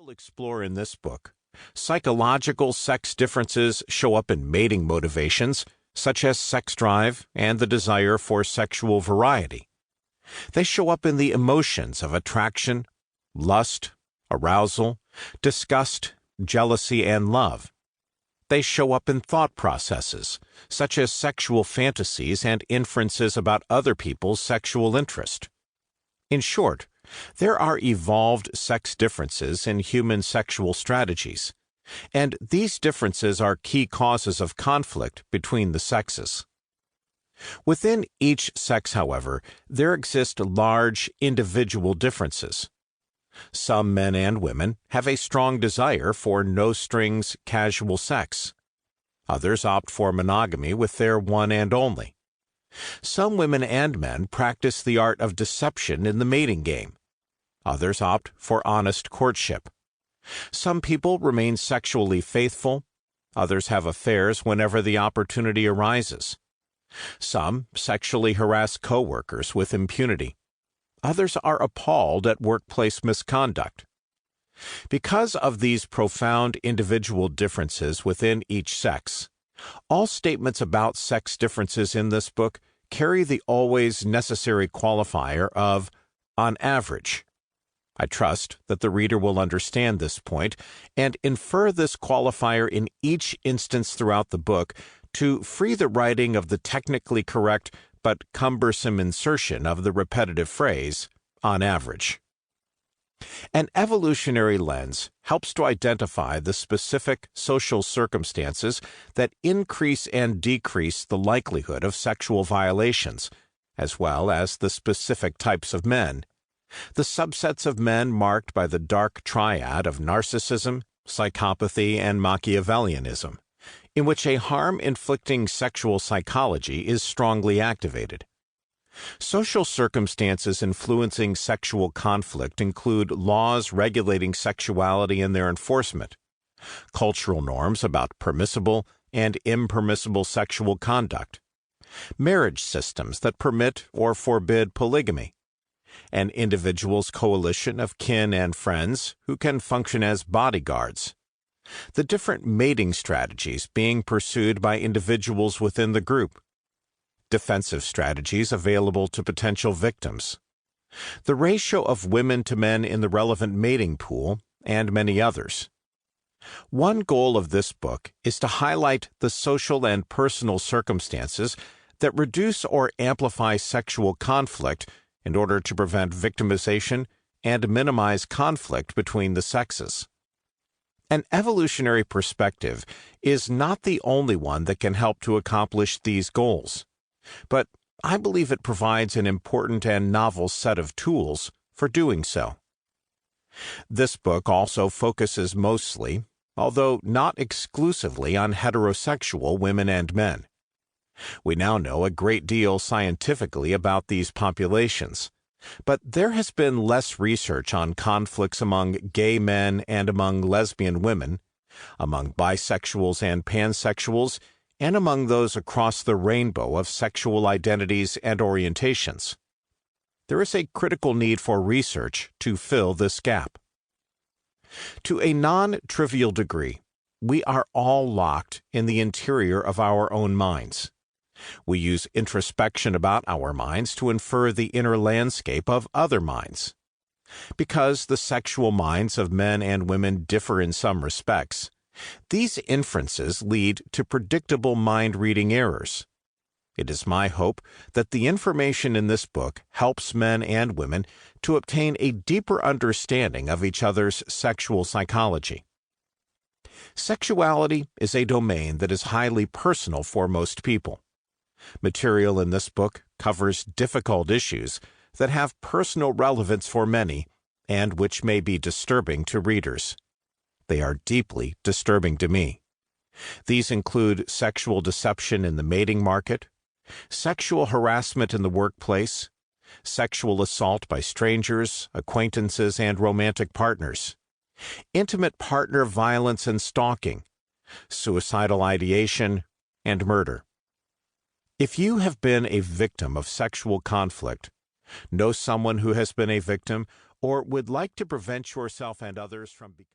will explore in this book, psychological sex differences show up in mating motivations, such as sex drive and the desire for sexual variety. They show up in the emotions of attraction, lust, arousal, disgust, jealousy, and love. They show up in thought processes, such as sexual fantasies and inferences about other people's sexual interest. In short, there are evolved sex differences in human sexual strategies, and these differences are key causes of conflict between the sexes. Within each sex, however, there exist large individual differences. Some men and women have a strong desire for no-strings casual sex. Others opt for monogamy with their one and only. Some women and men practice the art of deception in the mating game. Others opt for honest courtship. Some people remain sexually faithful. Others have affairs whenever the opportunity arises. Some sexually harass coworkers with impunity. Others are appalled at workplace misconduct. Because of these profound individual differences within each sex, all statements about sex differences in this book carry the always necessary qualifier of on average. I trust that the reader will understand this point and infer this qualifier in each instance throughout the book to free the writing of the technically correct but cumbersome insertion of the repetitive phrase, on average. An evolutionary lens helps to identify the specific social circumstances that increase and decrease the likelihood of sexual violations, as well as the specific types of men, the subsets of men marked by the dark triad of narcissism, psychopathy, and Machiavellianism, in which a harm-inflicting sexual psychology is strongly activated. Social circumstances influencing sexual conflict include laws regulating sexuality and their enforcement, cultural norms about permissible and impermissible sexual conduct, marriage systems that permit or forbid polygamy, an individual's coalition of kin and friends who can function as bodyguards, the different mating strategies being pursued by individuals within the group, defensive strategies available to potential victims, the ratio of women to men in the relevant mating pool, and many others. One goal of this book is to highlight the social and personal circumstances that reduce or amplify sexual conflict in order to prevent victimization and minimize conflict between the sexes. An evolutionary perspective is not the only one that can help to accomplish these goals, but I believe it provides an important and novel set of tools for doing so. This book also focuses mostly, although not exclusively, on heterosexual women and men. We now know a great deal scientifically about these populations, but there has been less research on conflicts among gay men and among lesbian women, among bisexuals and pansexuals, and among those across the rainbow of sexual identities and orientations. There is a critical need for research to fill this gap. To a non-trivial degree, we are all locked in the interior of our own minds. We use introspection about our minds to infer the inner landscape of other minds. Because the sexual minds of men and women differ in some respects, these inferences lead to predictable mind-reading errors. It is my hope that the information in this book helps men and women to obtain a deeper understanding of each other's sexual psychology. Sexuality is a domain that is highly personal for most people. Material in this book covers difficult issues that have personal relevance for many and which may be disturbing to readers. They are deeply disturbing to me. These include sexual deception in the mating market, sexual harassment in the workplace, sexual assault by strangers, acquaintances, and romantic partners, intimate partner violence and stalking, suicidal ideation, and murder. If you have been a victim of sexual conflict, know someone who has been a victim, or would like to prevent yourself and others from becoming